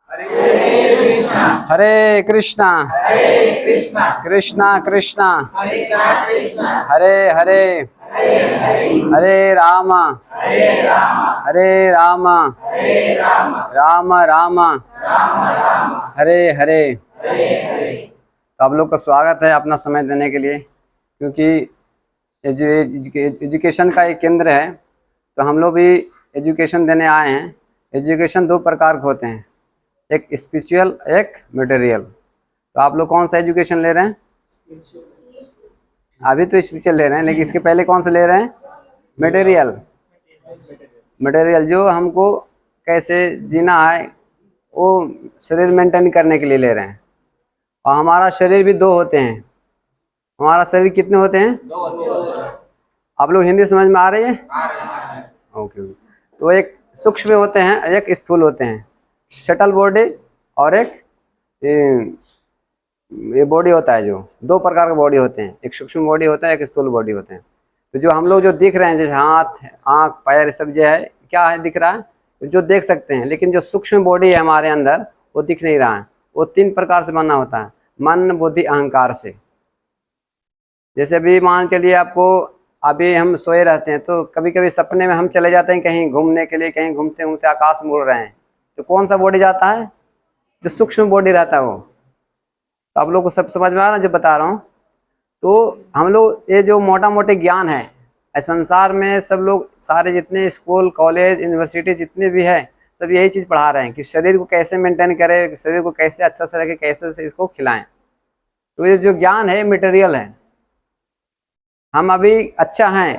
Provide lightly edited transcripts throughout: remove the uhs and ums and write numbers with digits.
हरे कृष्णा कृष्णा कृष्णा हरे हरे हरे राम राम राम हरे हरे। तो आप लोग का स्वागत है अपना समय देने के लिए, क्योंकि एजुकेशन का एक केंद्र है, तो हम लोग भी एजुकेशन देने आए हैं। एजुकेशन दो प्रकार के होते हैं, एक स्पिरिचुअल, एक मटेरियल। तो आप लोग कौन सा एजुकेशन ले रहे हैं? अभी तो स्पिरिचुअल ले रहे हैं, लेकिन इसके पहले कौन सा ले रहे हैं? मटेरियल। मटेरियल जो हमको कैसे जीना है, वो शरीर मेंटेन करने के लिए ले रहे हैं। और हमारा शरीर भी दो होते हैं। हमारा शरीर कितने होते हैं? आप लोग हिंदी समझ में आ रही है? ओके। तो एक सूक्ष्म होते हैं, एक स्थूल होते हैं। शटल बॉडी और एक ये बॉडी होता है। जो दो प्रकार के बॉडी होते हैं, एक सूक्ष्म बॉडी होता है, एक स्थूल बॉडी होते हैं। तो जो हम लोग जो दिख रहे हैं, जैसे हाथ, आँख, पैर, सब जो है, क्या है दिख रहा है? जो देख सकते हैं। लेकिन जो सूक्ष्म बॉडी है हमारे अंदर, वो दिख नहीं रहा है। वो तीन प्रकार से बना होता है, मन, बुद्धि, अहंकार से। जैसे अभी मान चलिए आपको, अभी हम सोए रहते हैं तो कभी कभी सपने में हम चले जाते हैं कहीं घूमने के लिए, कहीं घूमते घूमते आकाश में उड़ रहे हैं। तो कौन सा बॉडी जाता है? जो सूक्ष्म बॉडी रहता है वो। तो आप लोग को सब समझ में आ रहा है जो बता रहा हूँ? तो हम लोग ये जो मोटा मोटे ज्ञान है, संसार में सब लोग सारे जितने स्कूल, कॉलेज, यूनिवर्सिटी जितने भी है, सब यही चीज़ पढ़ा रहे हैं कि शरीर को कैसे मेंटेन करें, शरीर को कैसे अच्छा से रखें, कैसे से इसको खिलाएं। तो ये जो ज्ञान है मटेरियल है। हम अभी अच्छा हैं,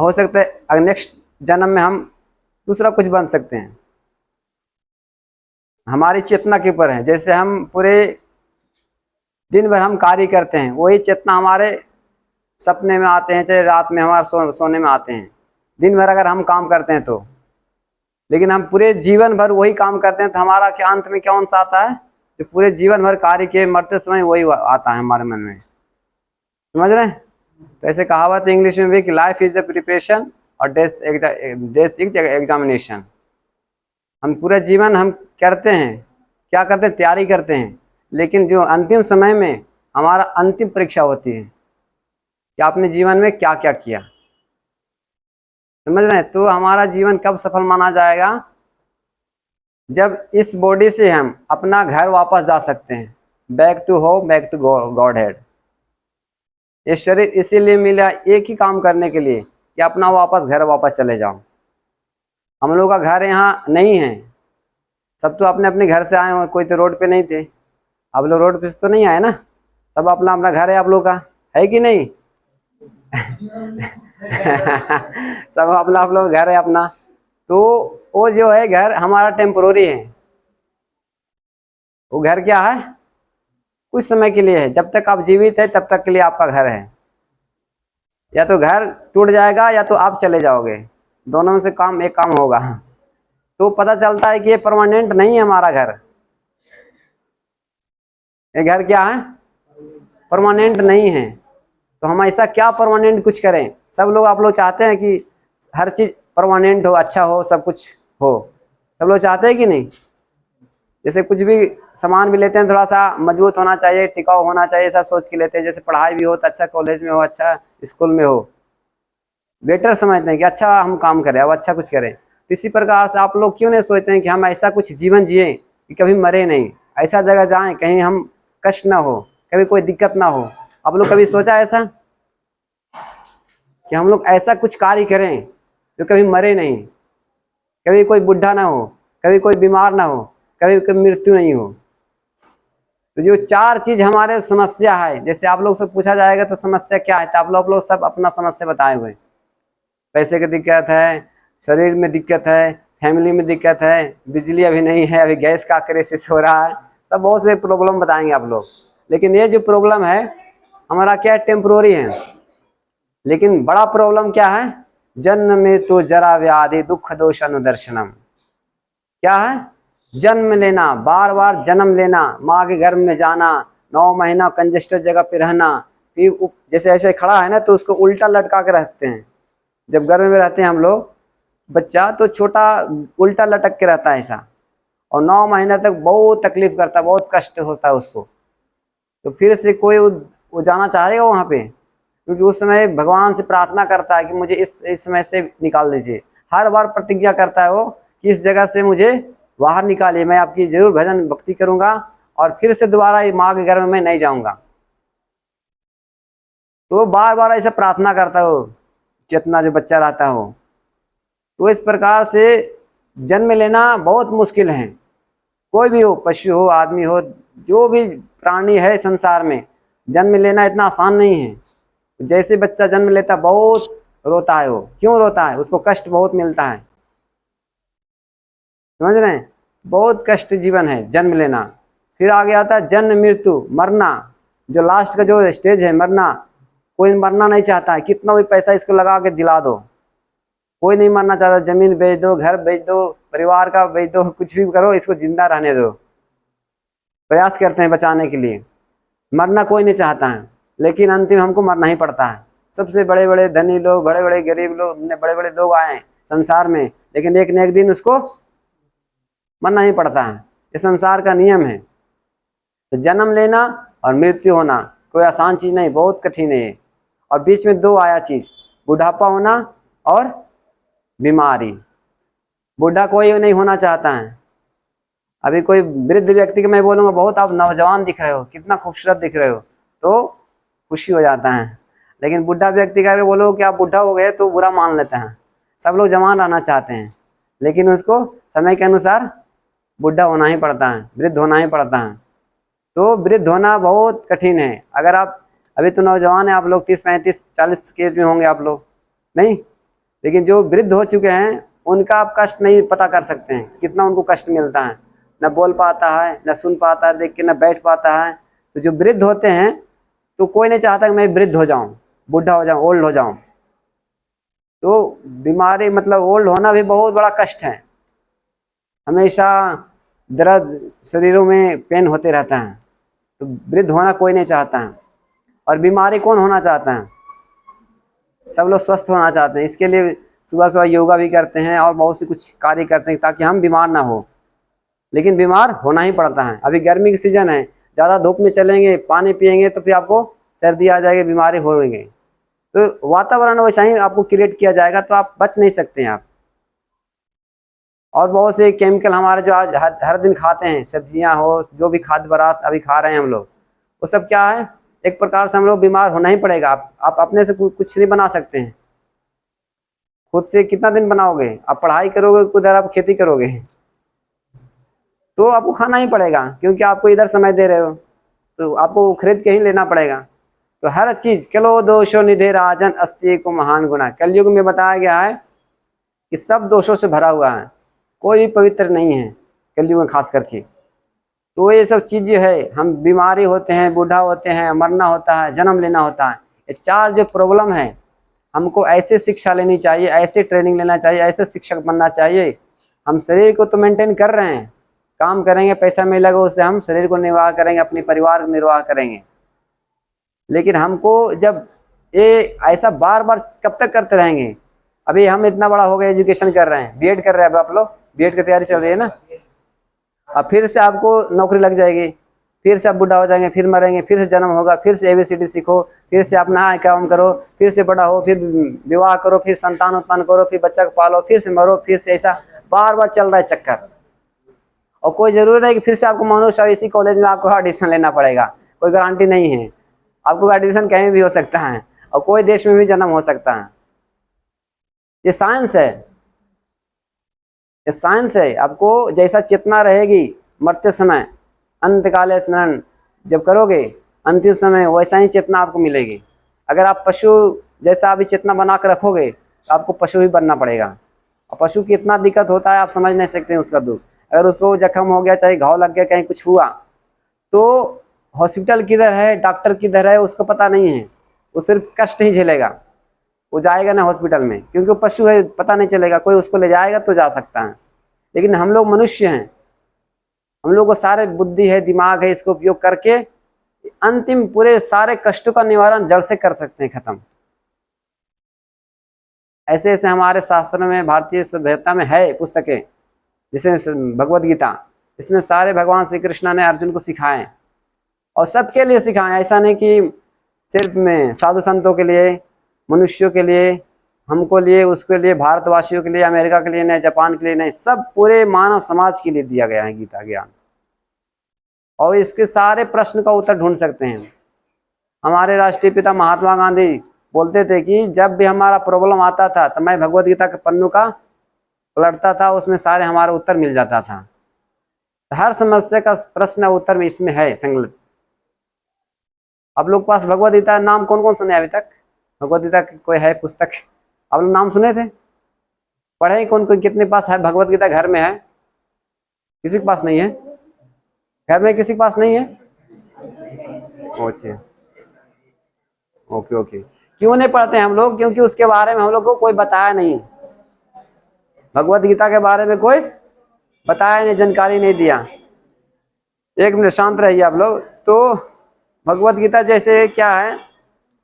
हो सकता है नेक्स्ट जन्म में हम दूसरा कुछ बन सकते हैं। हमारी चेतना के ऊपर है। जैसे हम पूरे दिन भर हम कार्य करते हैं, वही चेतना हमारे सपने में आते हैं, चाहे रात में हमारे सोने में आते हैं। दिन भर अगर हम काम करते हैं तो, लेकिन हम पूरे जीवन भर वही काम करते हैं, तो हमारा क्या अंत में कौन सा आता है? जो पूरे जीवन भर कार्य के मरते समय वही आता है हमारे मन में। समझ रहे हैं? तो ऐसे कहावत है इंग्लिश में भी कि लाइफ इज द प्रिपरेशन और डेथ इज एग्जामिनेशन। हम पूरा जीवन हम करते हैं, क्या करते हैं? तैयारी करते हैं। लेकिन जो अंतिम समय में हमारा अंतिम परीक्षा होती है कि आपने जीवन में क्या क्या किया। समझ रहे हैं? तो हमारा जीवन कब सफल माना जाएगा? जब इस बॉडी से हम अपना घर वापस जा सकते हैं, back to home, back to Godhead. ये शरीर इसीलिए मिला एक ही काम करने के लिए कि अपना वापस चले जाओ। हम लोग का घर यहाँ नहीं है। सब तो अपने अपने घर से आए हो, कोई तो रोड पे नहीं थे। आप लोग रोड पे तो नहीं आए ना, सब अपना अपना घर है आप लोग का, है कि नहीं? सब अपना आप लोग घर है अपना। तो वो जो है घर हमारा टेम्पोररी है। वो घर क्या है? कुछ समय के लिए है। जब तक आप जीवित है तब तक के लिए आपका घर है। या तो घर टूट जाएगा या तो आप चले जाओगे, दोनों में से एक काम होगा। तो पता चलता है कि ये परमानेंट नहीं है हमारा घर। ये घर क्या है? परमानेंट नहीं है। तो हम ऐसा क्या परमानेंट कुछ करें? सब लोग, आप लोग चाहते हैं कि हर चीज परमानेंट हो, अच्छा हो, सब कुछ हो। सब लोग चाहते हैं कि नहीं? जैसे कुछ भी सामान भी लेते हैं, थोड़ा सा मजबूत होना चाहिए, टिकाऊ होना चाहिए, ऐसा सोच के लेते हैं। जैसे पढ़ाई भी हो तो अच्छा कॉलेज में हो, अच्छा स्कूल में हो, बेटर समझते हैं कि अच्छा हम काम करें, अब अच्छा कुछ करें। इसी प्रकार से आप लोग क्यों नहीं सोचते हैं कि हम ऐसा कुछ जीवन जिए कि कभी मरे नहीं, ऐसा जगह जाएं कहीं हम कष्ट ना हो, कभी कोई दिक्कत ना हो। आप लोग कभी सोचा ऐसा कि हम लोग ऐसा कुछ कार्य करें जो कभी मरे नहीं, कभी कोई बुढ़ा ना हो, कभी कोई बीमार ना हो, कभी कभी मृत्यु नहीं हो। तो जो चार चीज हमारे समस्या है, जैसे आप लोग से पूछा जाएगा तो समस्या क्या है, तो आप लोग सब अपना समस्या बताए हुए। पैसे की दिक्कत है, शरीर में दिक्कत है, फैमिली में दिक्कत है, बिजली अभी नहीं है, अभी गैस का क्राइसिस हो रहा है, सब बहुत से प्रॉब्लम बताएंगे आप लोग। लेकिन ये जो प्रॉब्लम है हमारा क्या है? टेम्पोररी है। लेकिन बड़ा प्रॉब्लम क्या है? जन्म मृत्यु जरा व्याधि दुख दोष अनुदर्शनम। क्या है? जन्म लेना, बार बार जन्म लेना, माँ के गर्भ में जाना, 9 महीना कंजेस्टेड जगह पे रहना, फिर जैसे ऐसे खड़ा है ना तो उसको उल्टा लटका के रखते हैं। जब गर्भ में रहते हैं हम लोग, बच्चा तो छोटा उल्टा लटक के रहता है ऐसा, और 9 महीने तक बहुत तकलीफ करता है, बहुत कष्ट होता है उसको। तो फिर से कोई वो जाना चाहेगा वहाँ पे? क्योंकि उस समय भगवान से प्रार्थना करता है कि मुझे इस समय से निकाल दीजिए। हर बार प्रतिज्ञा करता है वो कि इस जगह से मुझे बाहर निकालिए, मैं आपकी जरूर भजन भक्ति करूंगा और फिर से दोबारा माँ के घर में मैं नहीं जाऊंगा। तो बार बार ऐसा प्रार्थना करता हो चेतना जो बच्चा रहता हो। तो इस प्रकार से जन्म लेना बहुत मुश्किल है। कोई भी हो, पशु हो, आदमी हो, जो भी प्राणी है संसार में, जन्म लेना इतना आसान नहीं है। जैसे बच्चा जन्म लेता बहुत रोता है। वो क्यों रोता है? उसको कष्ट बहुत मिलता है, समझ रहे हैं? बहुत कष्ट जीवन है जन्म लेना। फिर आगे आता है जन्म मृत्यु मरना, जो लास्ट का जो स्टेज है मरना। कोई मरना नहीं चाहता है, कितना भी पैसा इसको लगा के जिला दो, कोई नहीं मरना चाहता। जमीन बेच दो, घर बेच दो, परिवार का बेच दो, कुछ भी करो, इसको जिंदा रहने दो। प्रयास करते हैं बचाने के लिए, मरना कोई नहीं चाहता है, लेकिन अंतिम हमको मरना ही पड़ता है। सबसे बड़े बड़े धनी लोग, बड़े बड़े गरीब लोग, बड़े बड़े लोग आए हैं संसार में, लेकिन एक न एक दिन उसको मरना ही पड़ता है। ये संसार का नियम है। तो जन्म लेना और मृत्यु होना कोई आसान चीज नहीं, बहुत कठिन है। और बीच में दो आया चीज, बुढ़ापा होना और बीमारी। बूढ़ा कोई नहीं होना चाहता है। अभी कोई वृद्ध व्यक्ति को मैं बोलूंगा बहुत आप नौजवान दिख रहे हो, कितना खूबसूरत दिख रहे हो, तो खुशी हो जाता है। लेकिन बुढ़ा व्यक्ति का बोलो कि आप बुढ़ा हो गए तो बुरा मान लेते हैं। सब लोग जवान रहना चाहते हैं, लेकिन उसको समय के अनुसार बुढ़ा होना ही पड़ता है, वृद्ध होना ही पड़ता है। तो वृद्ध होना बहुत कठिन है। अगर आप अभी तो नौजवान है, आप लोग 30 35 40 के एज में होंगे आप लोग, नहीं, लेकिन जो वृद्ध हो चुके हैं उनका आप कष्ट नहीं पता कर सकते हैं, कितना उनको कष्ट मिलता है। न बोल पाता है, न सुन पाता है देख के, न बैठ पाता है। तो जो वृद्ध होते हैं, तो कोई नहीं चाहता कि मैं वृद्ध हो जाऊं, बूढ़ा हो जाऊं, ओल्ड हो जाऊं। तो बीमारी मतलब ओल्ड होना भी बहुत बड़ा कष्ट है। हमेशा दर्द, शरीरों में पेन होते रहता है। तो वृद्ध होना कोई नहीं चाहता है। और बीमारी कौन होना चाहता है? सब लोग स्वस्थ होना चाहते हैं। इसके लिए सुबह सुबह योगा भी करते हैं और बहुत से कुछ कार्य करते हैं ताकि हम बीमार ना हो। लेकिन बीमार होना ही पड़ता है। अभी गर्मी की सीजन है, ज़्यादा धूप में चलेंगे, पानी पिएंगे तो फिर आपको सर्दी आ जाएगी, बीमारी होंगे। तो वातावरण वैसा ही आपको क्रिएट किया जाएगा, तो आप बच नहीं सकते हैं आप। और बहुत से केमिकल हमारे जो आज हर दिन खाते हैं, सब्जियां हो, जो भी खाद्य पदार्थ अभी खा रहे हैं हम लोग, वो सब क्या है? एक प्रकार से हम लोग बीमार होना ही पड़ेगा। आप अपने से कुछ नहीं बना सकते हैं। खुद से कितना दिन बनाओगे? आप पढ़ाई करोगे, उधर आप खेती करोगे, तो आपको खाना ही पड़ेगा, क्योंकि आपको इधर समय दे रहे हो, तो आपको खरीद के ही लेना पड़ेगा। तो हर चीज कलो दोषो निधे राजन अस्ति को महान गुना, कलयुग में बताया गया है कि सब दोषों से भरा हुआ है, कोई भी पवित्र नहीं है कलयुग में खास करके। तो ये सब चीज जो है, हम बीमारी होते हैं, बूढ़ा होते हैं, मरना होता है, जन्म लेना होता है, ये चार जो प्रॉब्लम है, हमको ऐसे शिक्षा लेनी चाहिए, ऐसे ट्रेनिंग लेना चाहिए, ऐसे शिक्षक बनना चाहिए। हम शरीर को तो मेंटेन कर रहे हैं, काम करेंगे, पैसा मिलेगा, उससे हम शरीर को निर्वाह करेंगे, अपने परिवार को निर्वाह करेंगे। लेकिन हमको जब ये ऐसा बार बार कब तक करते रहेंगे? अभी हम इतना बड़ा हो गए, एजुकेशन कर रहे हैं, बीएड कर रहे हैं, अब आप लोग बीएड की तैयारी चल रही है ना। अब फिर से आपको नौकरी लग जाएगी, फिर से आप बूढ़ा हो जाएंगे, फिर मरेंगे, फिर से जन्म होगा, फिर से ABCD सीखो, फिर से अपना काम करो, फिर से बड़ा हो, फिर विवाह करो, फिर संतान उत्पन्न करो, फिर बच्चा को पालो, फिर से मरो, फिर से ऐसा बार बार चल रहा है चक्कर। और कोई जरूरी नहीं कि फिर से आपको मनुष्य इसी कॉलेज में आपको एडमिशन लेना पड़ेगा, कोई गारंटी नहीं है। आपको एडमिशन कहीं भी हो सकता है और कोई देश में भी जन्म हो सकता है। ये साइंस है, ये साइंस है। आपको जैसा चेतना रहेगी मरते समय, अंत काले स्मरण जब करोगे अंतिम समय, वैसा ही चेतना आपको मिलेगी। अगर आप पशु जैसा अभी चेतना बना कर रखोगे तो आपको पशु ही बनना पड़ेगा। और पशु की इतना दिक्कत होता है, आप समझ नहीं सकते हैं उसका दुख। अगर उसको जख्म हो गया, चाहे घाव लग गया, कहीं कुछ हुआ, तो हॉस्पिटल किधर है, डॉक्टर किधर है, उसको पता नहीं है। वो सिर्फ कष्ट ही झेलेगा, वो जाएगा ना हॉस्पिटल में, क्योंकि वो पशु है, पता नहीं चलेगा। कोई उसको ले जाएगा तो जा सकता है। लेकिन हम लोग मनुष्य हैं, हम लोग को सारे बुद्धि है, दिमाग है, इसको उपयोग करके अंतिम पूरे सारे कष्टों का निवारण जड़ से कर सकते हैं, खत्म। ऐसे ऐसे हमारे शास्त्रों में, भारतीय सभ्यता में है पुस्तकें, जैसे भगवत गीता, इसमें सारे भगवान श्री कृष्ण ने अर्जुन को सिखाए और सबके लिए सिखाए। ऐसा नहीं कि सिर्फ में साधु संतों के लिए, मनुष्यों के लिए, हमको लिए, उसके लिए, भारतवासियों के लिए, अमेरिका के लिए नहीं, जापान के लिए नहीं, सब पूरे मानव समाज के लिए दिया गया है गीता ज्ञान। और इसके सारे प्रश्न का उत्तर ढूंढ सकते हैं। हमारे राष्ट्रीय पिता महात्मा गांधी बोलते थे कि जब भी हमारा प्रॉब्लम आता था तो मैं भगवत गीता के पन्नों का पलटता था, उसमें सारे हमारा उत्तर मिल जाता था। हर समस्या का प्रश्न उत्तर इसमें है संकलित। आप लोग के पास भगवत गीता नाम कौन कौन सुने अभी तक? भगवत गीता की कोई है पुस्तक? आप लोग नाम सुने थे, पढ़े? कौन कौन कितने पास है भगवत गीता? घर में है? किसी के पास नहीं है? घर में किसी के पास नहीं है? Okay okay okay. क्यों नहीं पढ़ते हैं हम लोग? क्योंकि उसके बारे में हम लोग को कोई बताया नहीं। भगवत गीता के बारे में कोई बताया नहीं, जानकारी नहीं दिया। एक मिनट शांत रहिए आप लोग। तो भगवत गीता जैसे क्या है,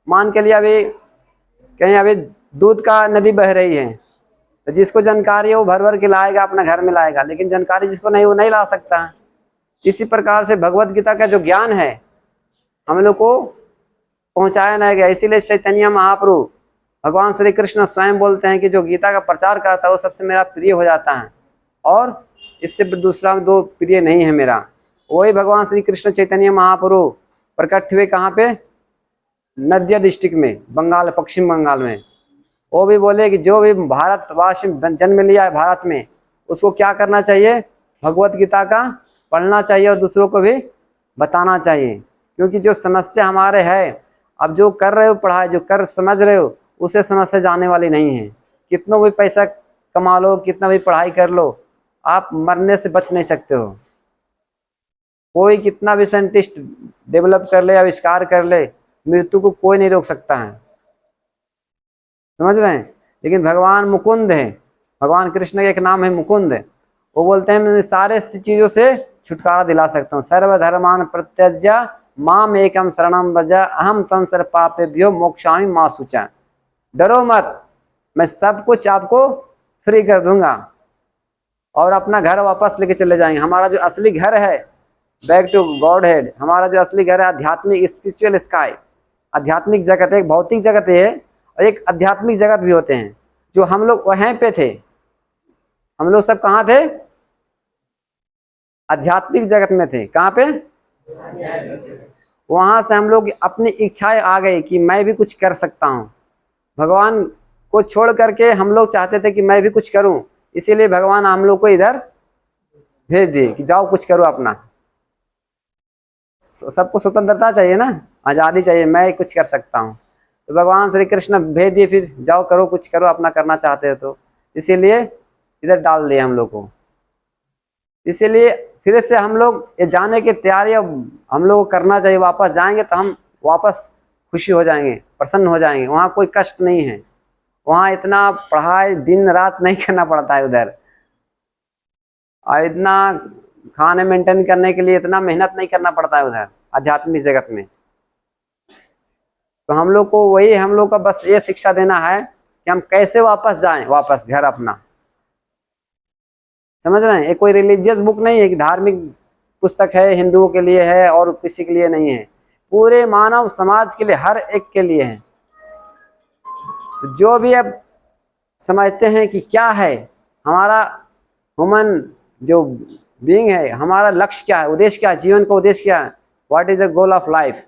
मान के लिए अभी कहीं अभी दूध का नदी बह रही है, तो जिसको जानकारी है वो भर भर के लाएगा, अपना घर में लाएगा, लेकिन जानकारी जिसको नहीं वो नहीं ला सकता है। इसी प्रकार से भगवत गीता का जो ज्ञान है हम लोग को पहुंचाया नहीं गया। इसीलिए चैतन्य महाप्रभु भगवान श्री कृष्ण स्वयं बोलते हैं कि जो गीता का प्रचार करता है वो सबसे मेरा प्रिय हो जाता है, और इससे दूसरा दो प्रिय नहीं है मेरा। वही भगवान श्री कृष्ण चैतन्य महाप्रभु प्रकट हुए कहाँ पे? नदिया डिस्ट्रिक्ट में, बंगाल, पश्चिम बंगाल में। वो भी बोले कि जो भी भारतवासी जन्म लिया है भारत में, उसको क्या करना चाहिए? भगवत गीता का पढ़ना चाहिए और दूसरों को भी बताना चाहिए। क्योंकि जो समस्या हमारे है, अब जो कर रहे हो पढ़ाई, जो कर समझ रहे हो, उसे समस्या जाने वाली नहीं है। कितना भी पैसा कमा लो, कितना भी पढ़ाई कर लो, आप मरने से बच नहीं सकते हो। कोई कितना भी साइंटिस्ट डेवलप कर ले, आविष्कार कर ले, मृत्यु को कोई नहीं रोक सकता है। समझ रहे हैं? लेकिन भगवान मुकुंद है, भगवान कृष्ण का एक नाम है मुकुंद। वो बोलते हैं मैं सारे चीजों से छुटकारा दिला सकता हूँ। सर्वधर्मान प्रत्यज्य माम एकम शरणम व्रज अहम तम सर्व पापेभ्यो मोक्षामि मा शुचा। डरो मत, मैं सब कुछ आपको फ्री कर दूंगा और अपना घर वापस लेके चले जाएंगे। हमारा जो असली घर है, बैक टू गॉड हेड, हमारा जो असली घर है आध्यात्मिक स्पिरिचुअल स्काई, आध्यात्मिक जगत है। एक भौतिक जगत है और एक आध्यात्मिक जगत भी होते हैं। जो हम लोग वहीं पे थे, हम लोग सब कहाँ थे? आध्यात्मिक जगत में थे। कहाँ पे? वहां से हम लोग अपनी इच्छाएं आ गई कि मैं भी कुछ कर सकता हूँ। भगवान को छोड़ करके हम लोग चाहते थे कि मैं भी कुछ करूं, इसीलिए भगवान हम लोग को इधर भेज दिए कि जाओ कुछ करो अपना। सबको स्वतंत्रता चाहिए ना, आज़ादी चाहिए, मैं कुछ कर सकता हूँ। तो भगवान श्री कृष्ण भेज दिए, फिर जाओ करो, कुछ करो अपना, करना चाहते हो तो। इसीलिए इधर डाल दिए हम लोग को। इसीलिए फिर से हम लोग ये जाने की तैयारी हम लोग को करना चाहिए। वापस जाएंगे तो हम वापस खुशी हो जाएंगे, प्रसन्न हो जाएंगे। वहाँ कोई कष्ट नहीं है, वहाँ इतना पढ़ाई दिन रात नहीं करना पड़ता है उधर, और इतना खाने मेंटेन करने के लिए इतना मेहनत नहीं करना पड़ता है उधर आध्यात्मिक जगत में। तो हम लोग को वही, हम लोग का बस ये शिक्षा देना है कि हम कैसे वापस जाएं, वापस घर अपना। समझ रहे हैं? ये कोई रिलीजियस बुक नहीं है कि धार्मिक पुस्तक है, हिंदुओं के लिए है और किसी के लिए नहीं है, पूरे मानव समाज के लिए, हर एक के लिए है। तो जो भी अब समझते हैं कि क्या है हमारा ह्यूमन जो बीइंग है, हमारा लक्ष्य क्या है, उद्देश्य क्या है, जीवन का उद्देश्य क्या है, what is the goal of life,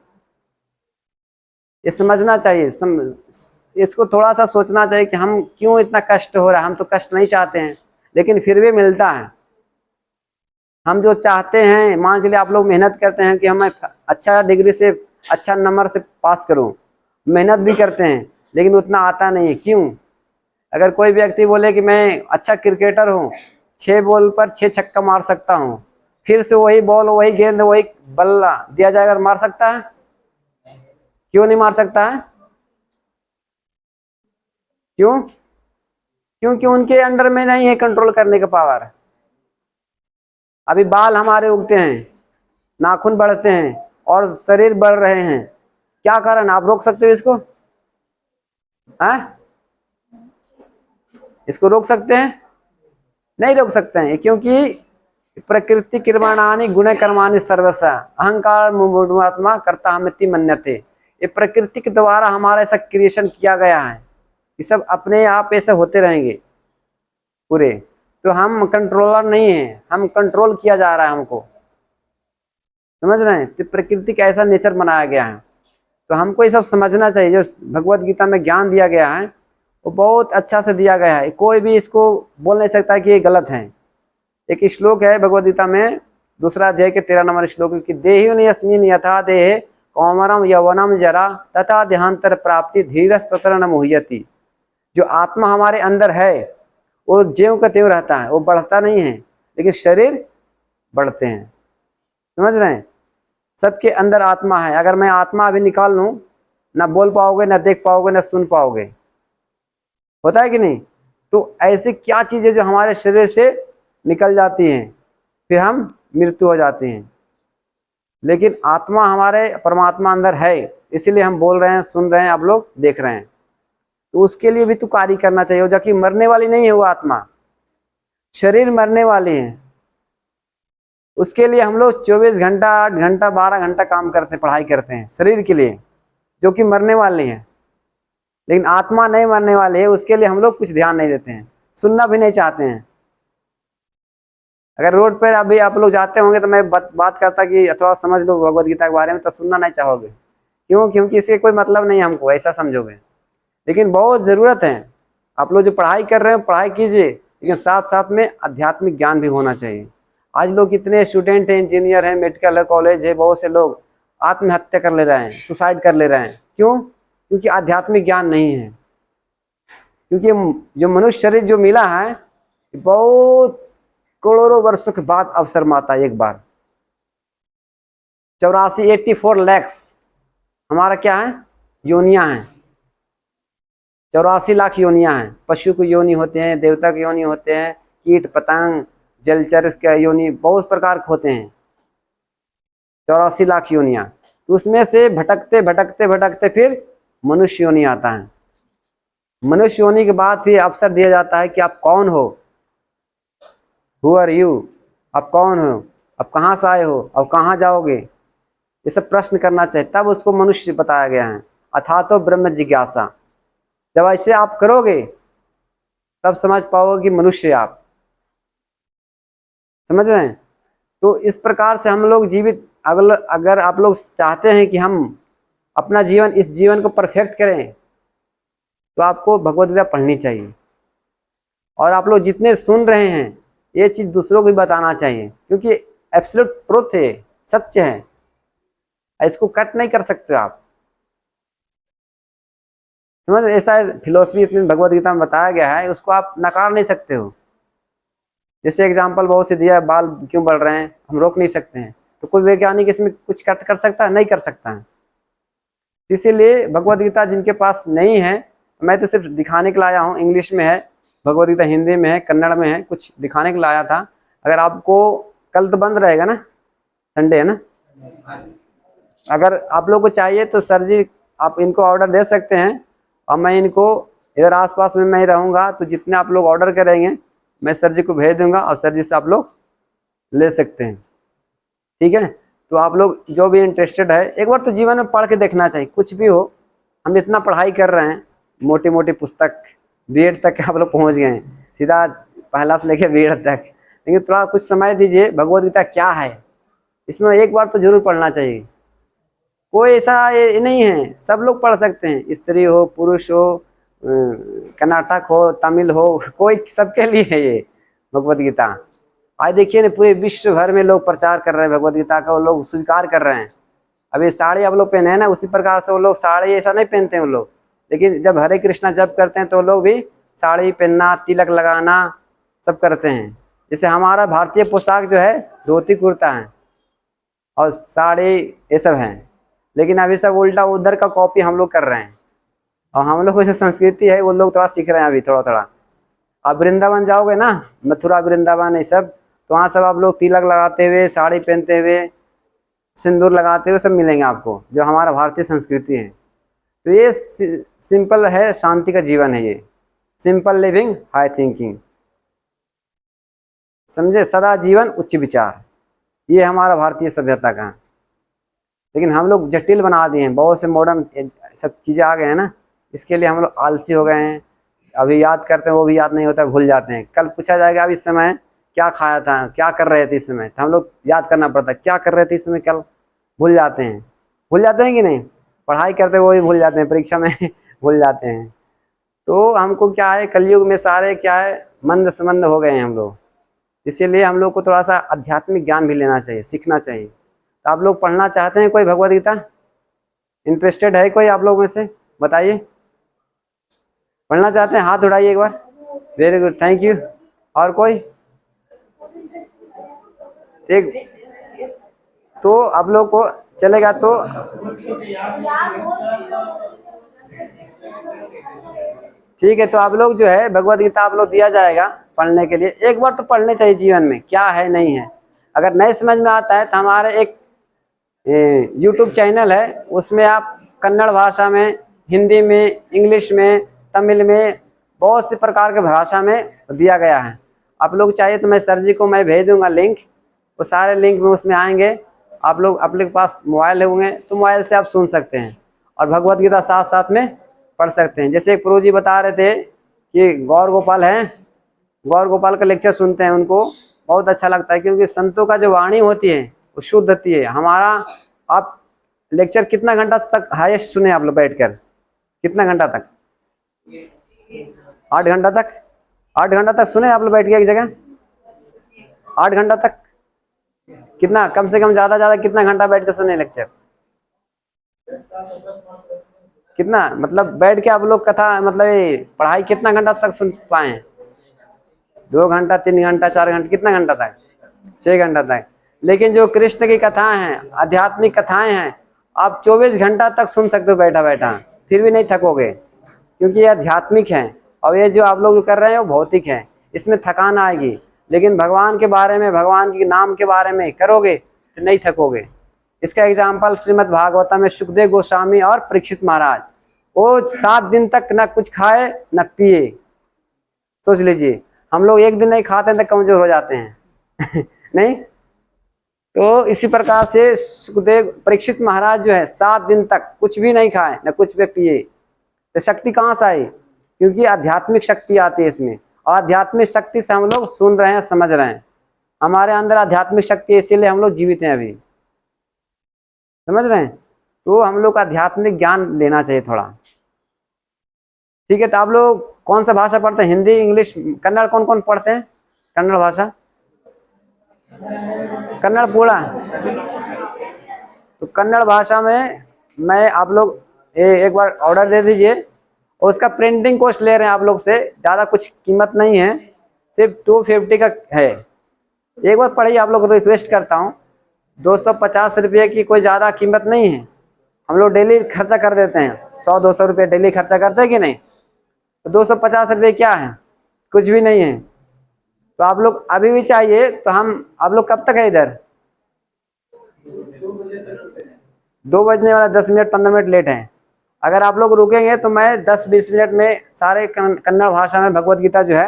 ये समझना चाहिए। इसको थोड़ा सा सोचना चाहिए कि हम क्यों इतना कष्ट हो रहा है। हम तो कष्ट नहीं चाहते हैं, लेकिन फिर भी मिलता है। हम जो चाहते हैं, मान के लिए आप लोग मेहनत करते हैं कि हम अच्छा डिग्री से, अच्छा नंबर से पास करूं, मेहनत भी करते हैं, लेकिन उतना आता नहीं है। क्यों? अगर कोई व्यक्ति बोले कि मैं अच्छा क्रिकेटर हूँ, 6 बॉल पर 6 छक्का मार सकता हूँ, फिर से वही बॉल, वही गेंद, वही बल्ला दिया जाएगा, मार सकता है? क्यों नहीं मार सकता है? क्यों? क्योंकि उनके अंडर में नहीं है कंट्रोल करने का पावर। अभी बाल हमारे उगते हैं, नाखून बढ़ते हैं और शरीर बढ़ रहे हैं, क्या कारण? आप रोक सकते हो इसको? इसको रोक सकते हैं? नहीं रोक सकते हैं, क्योंकि प्रकृति कर्माणानि गुण कर्माणि सर्वसा अहंकार मूढ़ात्मा कर्ता हमिति मन्यते। ये प्रकृति के द्वारा हमारा ऐसा क्रिएशन किया गया है, ये सब अपने आप ऐसे होते रहेंगे पूरे। तो हम कंट्रोलर नहीं है, हम कंट्रोल किया जा रहा है हमको, समझ रहे हैं। तो प्रकृति का ऐसा नेचर बनाया गया है, तो हमको ये सब समझना चाहिए। जो भगवत गीता में ज्ञान दिया गया है वो बहुत अच्छा से दिया गया है, कोई भी इसको बोल नहीं सकता कि ये गलत है। एक श्लोक है भगवत गीता में, दूसरा अध्याय के 13 नंबर श्लोक कि देहि अस्मिन् यथा देहे कौमरम यौवनम जरा तथा देहांतर प्राप्ति धीरस तत्र न मुह्यति। जो आत्मा हमारे अंदर है वो ज्यों का त्यों रहता है, वो बढ़ता नहीं है, लेकिन शरीर बढ़ते हैं, समझ रहे हैं। सबके अंदर आत्मा है, अगर मैं आत्मा अभी निकाल लूं, ना बोल पाओगे, ना देख पाओगे, ना सुन पाओगे, होता है कि नहीं। तो ऐसी क्या चीजें जो हमारे शरीर से निकल जाती हैं, फिर हम मृत्यु हो जाती हैं, लेकिन आत्मा हमारे परमात्मा अंदर है, इसीलिए हम बोल रहे हैं, सुन रहे हैं, आप लोग देख रहे हैं। तो उसके लिए भी तो कार्य करना चाहिए, जबकि मरने वाली नहीं है वो आत्मा, शरीर मरने वाली है। उसके लिए हम लोग 24 घंटा, 8 घंटा, 12 घंटा काम करते हैं, पढ़ाई करते हैं शरीर के लिए, जो कि मरने वाली है। लेकिन आत्मा नहीं मरने वाली है, उसके लिए हम लोग कुछ ध्यान नहीं देते हैं, सुनना भी नहीं चाहते हैं। अगर रोड पर अभी आप लोग जाते होंगे तो मैं बात करता कि थोड़ा समझ लो भगवत गीता के बारे में, तो सुनना नहीं चाहोगे। क्यों? क्योंकि इसके कोई मतलब नहीं है हमको, ऐसा समझोगे। लेकिन बहुत ज़रूरत है, आप लोग जो पढ़ाई कर रहे हैं पढ़ाई कीजिए, लेकिन साथ साथ में आध्यात्मिक ज्ञान भी होना चाहिए। आज लोग कितने स्टूडेंट हैं, इंजीनियर हैं, मेडिकल है, कॉलेज है, बहुत से लोग आत्महत्या कर ले रहे हैं, सुसाइड कर ले रहे हैं। क्यों? क्योंकि आध्यात्मिक ज्ञान नहीं है। क्योंकि जो मनुष्य शरीर जो मिला है बहुत करोड़ों वर्षों के बाद अवसर में आता है एक बार। 84 लैक्स हमारा क्या है, योनियां हैं। 84 लाख योनियां हैं। पशु की योनि होते हैं, देवता की योनि होते हैं, कीट पतंग जलचर के योनि बहुत प्रकार के होते हैं। 84 लाख योनियां, तो उसमें से भटकते भटकते भटकते फिर मनुष्य योनि आता है। मनुष्य योनि के बाद फिर अवसर दिया जाता है कि आप कौन हो, हु आर यू, आप कौन हो, आप कहाँ से आए हो, अब कहाँ जाओगे, ये सब प्रश्न करना चाहिए। तब उसको मनुष्य बताया गया है। अथा तो ब्रह्म जिज्ञासा, जब ऐसे आप करोगे तब समझ पाओगे कि मनुष्य आप, समझ रहे हैं। तो इस प्रकार से हम लोग जीवित, अगर आप लोग चाहते हैं कि हम अपना जीवन, इस जीवन को परफेक्ट करें, तो आपको भगवद गीता पढ़नी चाहिए। और आप लोग जितने सुन रहे हैं ये चीज़ दूसरों को भी बताना चाहिए, क्योंकि एब्सोल्यूट ट्रुथ है, सत्य है, इसको कट नहीं कर सकते आप, समझ। ऐसा फिलोसफी इतनी भगवद गीता में बताया गया है, उसको आप नकार नहीं सकते हो। जैसे एग्जाम्पल बहुत से दिया है, बाल क्यों बढ़ रहे हैं, हम रोक नहीं सकते हैं, तो कोई वैज्ञानिक इसमें कुछ कट कर सकता है? नहीं कर सकता है। इसीलिए भगवद गीता जिनके पास नहीं है, मैं तो सिर्फ दिखाने के लाया हूँ। इंग्लिश में है भगवद गीता, हिंदी में है, कन्नड़ में है, कुछ दिखाने के लाया था। अगर आपको, कल तो बंद रहेगा ना, संडे है ना, अगर आप लोग को चाहिए तो सर जी आप इनको ऑर्डर दे सकते हैं, और मैं इनको इधर आसपास में मैं रहूँगा, तो जितने आप लोग ऑर्डर करेंगे मैं सर जी को भेज दूंगा, और सर जी से आप लोग ले सकते हैं, ठीक है। तो आप लोग जो भी इंटरेस्टेड है, एक बार तो जीवन में पढ़ के देखना चाहिए, कुछ भी हो। हम इतना पढ़ाई कर रहे हैं, मोटी मोटी पुस्तक, बीएड तक आप लोग पहुंच गए हैं, सीधा पहला से लेकर बीएड तक। लेकिन थोड़ा कुछ समय दीजिए, भगवद गीता क्या है इसमें एक बार तो जरूर पढ़ना चाहिए। कोई ऐसा ये नहीं है, सब लोग पढ़ सकते हैं, स्त्री हो, पुरुष हो, कर्नाटक हो, तमिल हो, कोई सबके लिए है ये भगवद गीता। आज देखिए ना, पूरे विश्व भर में लोग प्रचार कर रहे हैं भगवद गीता का, वो लोग स्वीकार कर रहे हैं। अभी साड़ी आप लोग पहने हैं ना, उसी प्रकार से वो लोग साड़ी ऐसा नहीं पहनते हैं वो लोग, लेकिन जब हरे कृष्णा जप करते हैं तो वो लोग भी साड़ी पहनना, तिलक लगाना सब करते हैं। जैसे हमारा भारतीय पोशाक जो है धोती कुर्ता है और साड़ी ये सब है, लेकिन अभी सब उल्टा उधर का कॉपी हम लोग कर रहे हैं। और हम लोग को जो संस्कृति है वो लोग थोड़ा सीख रहे हैं अभी थोड़ा थोड़ा। आप वृंदावन जाओगे ना, मथुरा वृंदावन ये सब, तो वहाँ सब आप लोग तिलक लगाते हुए, साड़ी पहनते हुए, सिंदूर लगाते हुए सब मिलेंगे आपको, जो हमारा भारतीय संस्कृति है। तो ये सिंपल है, शांति का जीवन है ये, सिंपल लिविंग हाई थिंकिंग। समझे, सदा जीवन उच्च विचार, ये हमारा भारतीय सभ्यता का है। लेकिन हम लोग जटिल बना दिए हैं, बहुत से मॉडर्न सब चीज़ें आ गए हैं ना, इसके लिए हम लोग आलसी हो गए हैं। अभी याद करते हैं वो भी याद नहीं होता, भूल जाते हैं। कल पूछा जाएगा अब इस समय क्या खाया था, क्या कर रहे थे इस समय, तो हम लोग याद करना पड़ता है क्या कर रहे थे इस समय, कल भूल जाते हैं। भूल जाते हैं कि नहीं, पढ़ाई करते वो भी भूल जाते हैं, परीक्षा में भूल जाते हैं। तो हमको क्या है, कलयुग में सारे क्या है, मंद संबंध हो गए हैं हम लोग। इसीलिए हम लोग को थोड़ा सा आध्यात्मिक ज्ञान भी लेना चाहिए, सीखना चाहिए। तो आप लोग पढ़ना चाहते हैं कोई भगवद गीता, इंटरेस्टेड है कोई आप लोग में से, बताइए। पढ़ना चाहते हैं, हाथ उठाइए एक बार। Very good, thank you. और कोई एक, तो आप लोग को चलेगा तो ठीक है। तो आप लोग जो है भगवद गीता आप लोग दिया जाएगा पढ़ने के लिए, एक बार तो पढ़ने चाहिए जीवन में, क्या है नहीं है। अगर नहीं समझ में आता है तो हमारे एक यूट्यूब चैनल है, उसमें आप कन्नड़ भाषा में, हिंदी में, इंग्लिश में, तमिल में, बहुत से प्रकार के भाषा में दिया गया है। आप लोग चाहिए तो मैं सर जी को मैं भेज दूंगा लिंक, वो सारे लिंक में उसमें आएंगे। आप लोग अपने पास मोबाइल होंगे तो मोबाइल से आप सुन सकते हैं और भगवद गीता साथ साथ में पढ़ सकते हैं। जैसे एक प्रभु जी बता रहे थे कि गौर गोपाल हैं, गौर गोपाल का लेक्चर सुनते हैं, उनको बहुत अच्छा लगता है, क्योंकि संतों का जो वाणी होती है वो शुद्ध होती है। हमारा आप लेक्चर कितना घंटा तक हाईएस्ट सुने आप लोग बैठकर, कितना घंटा तक, 8 घंटा तक, 8 घंटा तक सुने आप लोग बैठ के एक जगह, 8 घंटा तक। कितना कम से कम ज्यादा कितना घंटा बैठ के सुने लेक्चर, कितना मतलब बैठ के आप लोग कथा मतलब पढ़ाई कितना घंटा तक सुन पाए, 2 घंटा, 3 घंटा, 4 घंटा, कितना घंटा तक, 6 घंटा तक। लेकिन जो कृष्ण की कथाएं हैं, आध्यात्मिक कथाएं हैं, आप 24 घंटा तक सुन सकते हो बैठा बैठा, फिर भी नहीं थकोगे, क्योंकि ये आध्यात्मिक है। और ये जो आप लोग कर रहे हैं वो भौतिक है, इसमें थकान आएगी। लेकिन भगवान के बारे में, भगवान के नाम के बारे में करोगे तो नहीं थकोगे। इसका एग्जाम्पल श्रीमद् भागवतम में सुखदेव गोस्वामी और परीक्षित महाराज, वो 7 दिन तक न कुछ खाए न पिए। सोच लीजिए, हम लोग एक दिन नहीं खाते हैं तो कमजोर हो जाते हैं नहीं। तो इसी प्रकार से सुखदेव परीक्षित महाराज जो है 7 दिन तक कुछ भी नहीं खाए न कुछ भी पिए। तो शक्ति कहाँ से आई, क्योंकि आध्यात्मिक शक्ति आती है इसमें, और आध्यात्मिक शक्ति से हम लोग सुन रहे हैं, समझ रहे हैं। हमारे अंदर आध्यात्मिक शक्ति है, इसीलिए हम लोग जीवित हैं अभी, समझ रहे हैं। तो हम लोग आध्यात्मिक ज्ञान लेना चाहिए थोड़ा, ठीक है। तो आप लोग कौन सा भाषा पढ़ते हैं, हिंदी, इंग्लिश, कन्नड़, कौन कौन पढ़ते हैं कन्नड़ भाषा, कन्नड़ पूरा। तो कन्नड़ भाषा में मैं आप लोग एक बार ऑर्डर दे दीजिए, और उसका प्रिंटिंग कॉस्ट ले रहे हैं आप लोग से, ज़्यादा कुछ कीमत नहीं है, सिर्फ 250 का है। एक बार पढ़िए, आप लोग रिक्वेस्ट करता हूँ, 250 रुपये की कोई ज़्यादा कीमत नहीं है। हम लोग डेली खर्चा कर देते हैं, 100-200 रुपये डेली खर्चा करते हैं कि नहीं। तो 250 रुपये क्या है, कुछ भी नहीं है। तो आप लोग अभी भी चाहिए तो हम, आप लोग कब तक है इधर, 2 बजने वाला, 10 मिनट 15 मिनट लेट है। अगर आप लोग रुकेंगे तो मैं 10-20 मिनट में सारे कन्नड़ भाषा में भगवद गीता जो है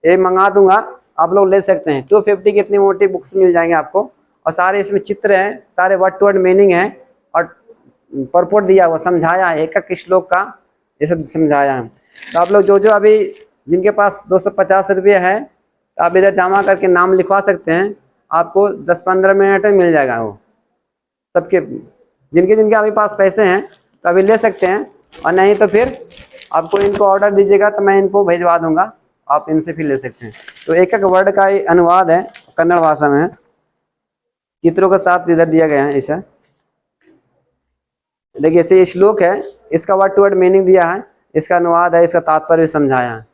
ये मंगा दूंगा, आप लोग ले सकते हैं। 250 की इतनी मोटी बुक्स मिल जाएंगे आपको, और सारे इसमें चित्र हैं, सारे वर्ड टू वर्ड मीनिंग है, और परपोर्ट दिया हुआ, समझाया है, एक एक श्लोक का ये सब समझाया है। तो आप लोग जो जो अभी जिनके पास 250 रुपये है, तो आप इधर जमा करके नाम लिखवा सकते हैं, आपको 10-15 मिनट में मिल जाएगा वो सबके। जिनके जिनके अभी पास पैसे हैं तो अभी ले सकते हैं, और नहीं तो फिर आपको इनको ऑर्डर दीजिएगा तो मैं इनको भिजवा दूंगा, आप इनसे फिर ले सकते हैं। तो एक एक वर्ड का अनुवाद है, कन्नड़ भाषा में है, चित्रों के साथ इधर दिया गया है ऐसा। देखिए ऐसे श्लोक है, इसका वर्ड टू वर्ड मीनिंग दिया है, इसका अनुवाद है, इसका तात्पर्य समझाया है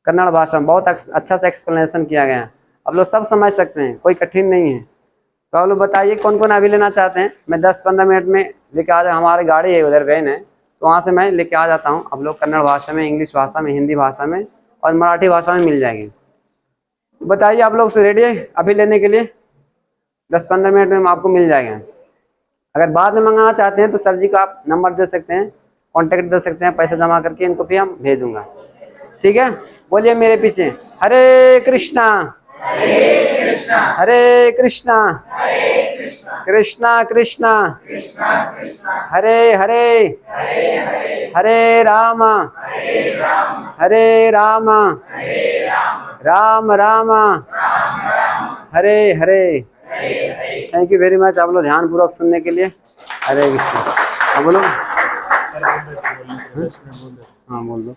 कन्नड़ भाषा में, बहुत अच्छा से एक्सप्लेनेशन किया गया है, आप लोग सब समझ सकते हैं, कोई कठिन नहीं है। तो आप लोग बताइए कौन कौन अभी लेना चाहते हैं, मैं 10-15 मिनट में लेके आ जाए, हमारी गाड़ी है उधर वैन है, तो वहाँ से मैं लेके आ जाता हूँ। आप लोग कन्नड़ भाषा में, इंग्लिश भाषा में, हिंदी भाषा में और मराठी भाषा में मिल जाएगी। बताइए आप लोग से रेडी है अभी लेने के लिए, 10-15 मिनट में आपको मिल जाएगा। अगर बाद में मंगाना चाहते हैं तो सर जी का आप नंबर दे सकते हैं, कॉन्टेक्ट दे सकते हैं, पैसा जमा करके इनको भी हम भेज दूंगा, ठीक है। बोलिए मेरे पीछे, हरे कृष्णा हरे Krishna Krishna Krishna Hare Hare Hare Ram Ram Ram Hare Hare. Thank you very much आप लोग ध्यान पूर्वक सुनने के लिए। हरे कृष्णा। हाँ बोलो। हाँ बोल दो।